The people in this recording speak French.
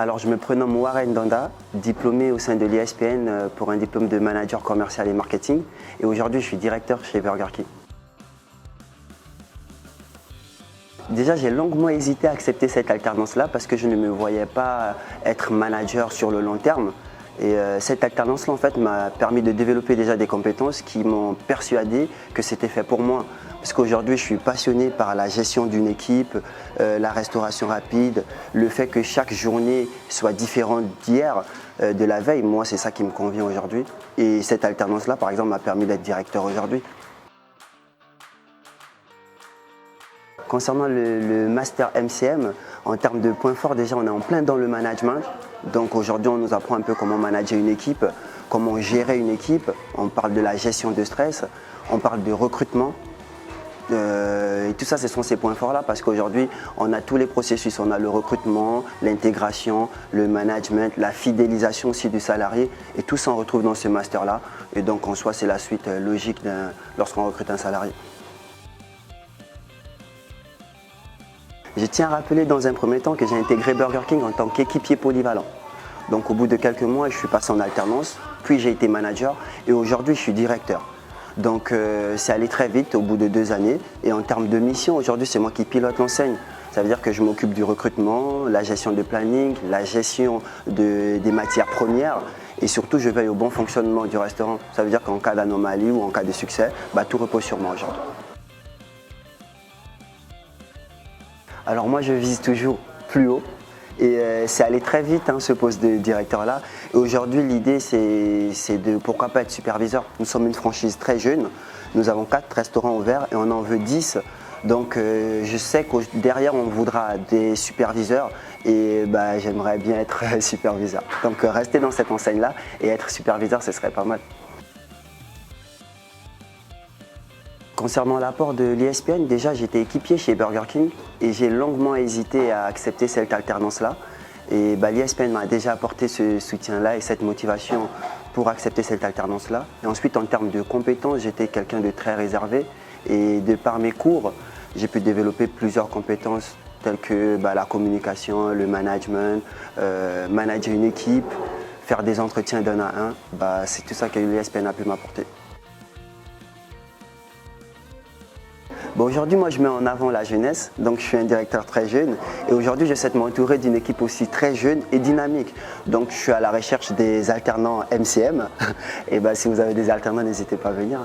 Alors, je me prénomme Warren Danda, diplômé au sein de l'ISPN pour un diplôme de manager commercial et marketing. Et aujourd'hui, je suis directeur chez Burger King. Déjà, j'ai longuement hésité à accepter cette alternance-là parce que je ne me voyais pas être manager sur le long terme. Et cette alternance-là, en fait, m'a permis de développer déjà des compétences qui m'ont persuadé que c'était fait pour moi. Parce qu'aujourd'hui, je suis passionné par la gestion d'une équipe, la restauration rapide, le fait que chaque journée soit différente d'hier, de la veille. Moi, c'est ça qui me convient aujourd'hui. Et cette alternance-là, par exemple, m'a permis d'être directeur aujourd'hui. Concernant le master MCM, en termes de points forts, déjà on est en plein dans le management. Donc aujourd'hui on nous apprend un peu comment manager une équipe, comment gérer une équipe. On parle de la gestion de stress, on parle de recrutement. Et tout ça, ce sont ces points forts-là parce qu'aujourd'hui on a tous les processus. On a le recrutement, l'intégration, le management, la fidélisation aussi du salarié. Et tout ça on retrouve dans ce master-là. Et donc en soi c'est la suite logique lorsqu'on recrute un salarié. Je tiens à rappeler dans un premier temps que j'ai intégré Burger King en tant qu'équipier polyvalent. Donc au bout de quelques mois, je suis passé en alternance, puis j'ai été manager et aujourd'hui je suis directeur. Donc c'est allé très vite au bout de 2 années et en termes de mission, aujourd'hui c'est moi qui pilote l'enseigne. Ça veut dire que je m'occupe du recrutement, la gestion de planning, la gestion des matières premières et surtout je veille au bon fonctionnement du restaurant. Ça veut dire qu'en cas d'anomalie ou en cas de succès, tout repose sur moi aujourd'hui. Alors moi je vise toujours plus haut et c'est allé très vite ce poste de directeur là. Et aujourd'hui l'idée c'est de pourquoi pas être superviseur. Nous sommes une franchise très jeune, nous avons 4 restaurants ouverts et on en veut 10. Donc je sais que derrière on voudra des superviseurs et j'aimerais bien être superviseur. Donc rester dans cette enseigne là et être superviseur ce serait pas mal. Concernant l'apport de l'ISPN, déjà j'étais équipier chez Burger King et j'ai longuement hésité à accepter cette alternance-là. Et l'ISPN m'a déjà apporté ce soutien-là et cette motivation pour accepter cette alternance-là. Et ensuite, en termes de compétences, j'étais quelqu'un de très réservé et de par mes cours, j'ai pu développer plusieurs compétences telles que la communication, le management, manager une équipe, faire des entretiens d'un à un. C'est tout ça que l'ISPN a pu m'apporter. Aujourd'hui, moi, je mets en avant la jeunesse, donc je suis un directeur très jeune et aujourd'hui, j'essaie de m'entourer d'une équipe aussi très jeune et dynamique. Donc, je suis à la recherche des alternants MCM et si vous avez des alternants, n'hésitez pas à venir.